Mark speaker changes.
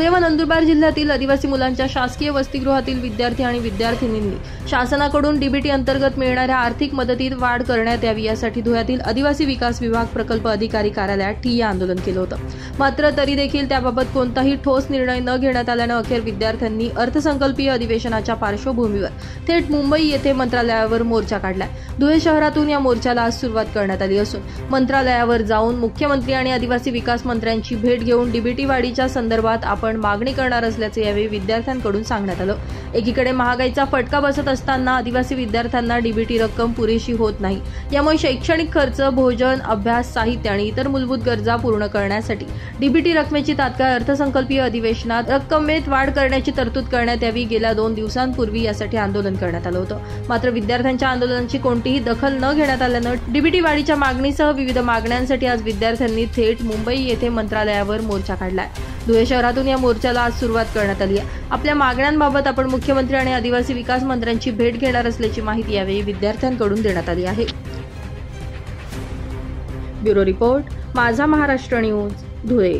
Speaker 1: धुळे व नंदुरबार जिल्ह्यातील आदिवासी मुलांच्या शासकीय वसतिगृहातील विद्यार्थी आणि विद्यार्थिनींनी शासनाकडून डीबीटी अंतर्गत मिळणाऱ्या आर्थिक मदतीत वाढ करण्यात यावी यासाठी धुळ्यातील आदिवासी विकास विभाग प्रकल्प अधिकारी कार्यालयात ठिय्या आंदोलन केलं होतं। मात्र तरी देखील त्याबाबत कोणताही ठोस निर्णय न घेण्यात आल्याने अखेर विद्यार्थ्यांनी अर्थसंकल्पीय अधिवेशनाच्या पार्श्वभूमीवर थेट मुंबई येथे मंत्रालयावर मोर्चा काढलाय। धुळे शहरातून या मोर्चाला आज सुरुवात करण्यात आली असून मंत्रालयावर जाऊन मुख्यमंत्री आणि आदिवासी विकास मंत्र्यांची भेट घेऊन डीबीटी वाढीच्या संदर्भात आपण मागणी करणार असल्याचे यावेळी विद्यार्थ्यांकडून सांगण्यात आलं। एकीकडे महागाईचा फटका बसत असताना आदिवासी विद्यार्थ्यांना डीबीटी रक्कम पुरेशी होत नाही, यामुळे शैक्षणिक खर्च, भोजन, अभ्यास, साहित्य आणि इतर मूलभूत गरजा पूर्ण करण्यासाठी डीबीटी रकमेची तात्काळ अर्थसंकल्पीय अधिवेशनात रक्कमेत वाढ करण्याची तरतूद करण्यात यावी। गेल्या 2 दिवसांपूर्वी यासाठी आंदोलन करण्यात आलं होतं, मात्र विद्यार्थ्यांच्या आंदोलनाची कोणतीही दखल न घेण्यात आल्यानं डीबीटी वाढीच्या मागणीसह विविध मागण्यांसाठी आज विद्यार्थ्यांनी थेट मुंबई येथे मंत्रालयावर मोर्चा काढलाय। धुळे शहरातून या मोर्चाला आज सुरुवात करण्यात आली आहे। आपल्या मागण्यांबाबत आपण मुख्यमंत्री आणि आदिवासी विकास मंत्र्यांची भेट घेणार असल्याची माहिती यावेळी विद्यार्थ्यांकडून देण्यात आली आहे। ब्युरो रिपोर्ट, माझा महाराष्ट्र न्यूज, धुळे।